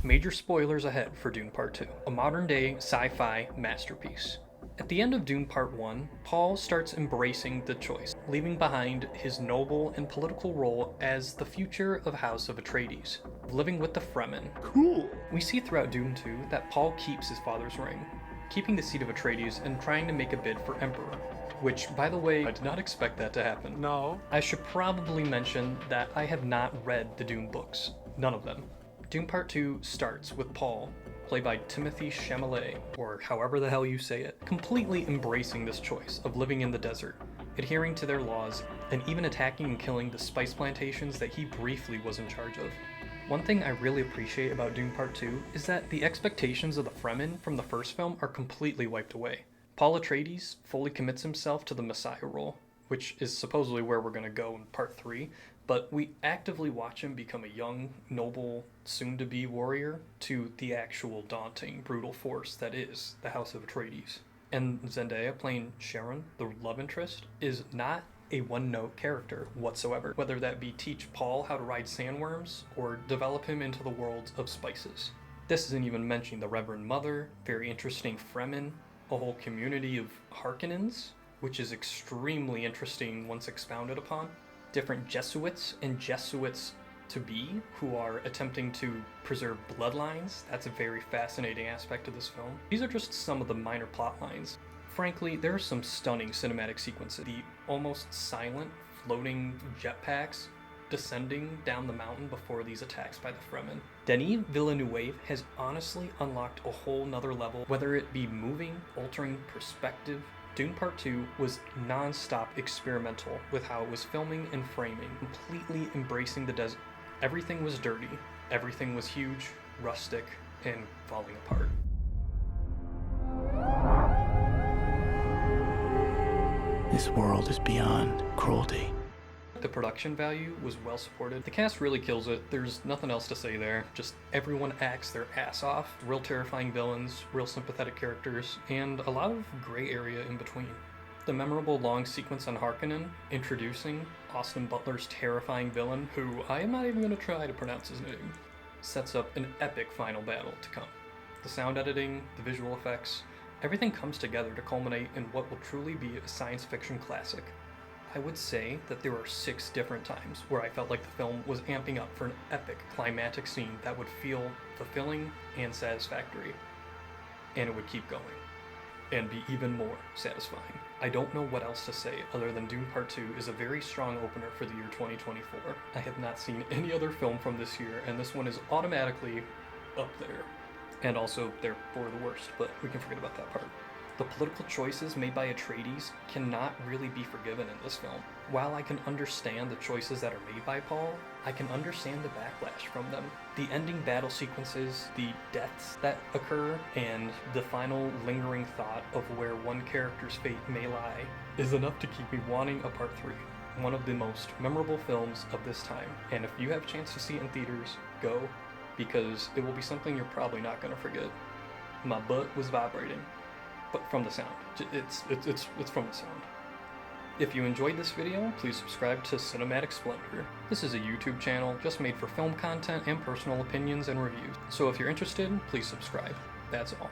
Major spoilers ahead for Dune Part 2, a modern-day sci-fi masterpiece. At the end of Dune Part 1, Paul starts embracing the choice, leaving behind his noble and political role as the future of House of Atreides, living with the Fremen. Cool. We see throughout Dune 2 that Paul keeps his father's ring, keeping the seat of Atreides and trying to make a bid for Emperor. Which, by the way, I did not expect that to happen. No. I should probably mention that I have not read the Dune books. None of them. Dune Part 2 starts with Paul, played by Timothée Chalamet, or however the hell you say it, completely embracing this choice of living in the desert, adhering to their laws, and even attacking and killing the spice plantations that he briefly was in charge of. One thing I really appreciate about Dune Part 2 is that the expectations of the Fremen from the first film are completely wiped away. Paul Atreides fully commits himself to the Messiah role, which is supposedly where we're going to go in Part 3, but we actively watch him become a young, noble, soon-to-be warrior to the actual daunting, brutal force that is the House of Atreides. And Zendaya, playing Sharon, the love interest, is not a one-note character whatsoever, whether that be teach Paul how to ride sandworms or develop him into the world of spices. This isn't even mentioning the Reverend Mother, very interesting Fremen, a whole community of Harkonnens, which is extremely interesting once expounded upon, different Jesuits and Jesuits-to-be who are attempting to preserve bloodlines. That's a very fascinating aspect of this film. These are just some of the minor plot lines. Frankly, there are some stunning cinematic sequences. The almost silent, floating jetpacks descending down the mountain before these attacks by the Fremen. Denis Villeneuve has honestly unlocked a whole nother level, whether it be moving, altering perspective. Dune Part 2 was non-stop experimental with how it was filming and framing, completely embracing the desert. Everything was dirty, everything was huge, rustic, and falling apart. This world is beyond cruelty. The production value was well supported. The cast really kills it. There's nothing else to say there. Just everyone acts their ass off. Real terrifying villains, real sympathetic characters, and a lot of gray area in between. The memorable long sequence on Harkonnen, introducing Austin Butler's terrifying villain, who I am not even going to try to pronounce his name, sets up an epic final battle to come. The sound editing, the visual effects, everything comes together to culminate in what will truly be a science fiction classic. I would say that there were 6 different times where I felt like the film was amping up for an epic climactic scene that would feel fulfilling and satisfactory. And it would keep going and be even more satisfying. I don't know what else to say other than Dune Part 2 is a very strong opener for the year 2024. I have not seen any other film from this year, and this one is automatically up there. And also, they're for the worst, but we can forget about that part. The political choices made by Atreides cannot really be forgiven in this film. While I can understand the choices that are made by Paul, I can understand the backlash from them. The ending battle sequences, the deaths that occur, and the final lingering thought of where one character's fate may lie is enough to keep me wanting a Part 3. One of the most memorable films of this time. And if you have a chance to see it in theaters, go, because it will be something you're probably not going to forget. My butt was vibrating. But from the sound. It's from the sound. If you enjoyed this video, please subscribe to Cinematic Splendor. This is a YouTube channel just made for film content and personal opinions and reviews. So if you're interested, please subscribe. That's all.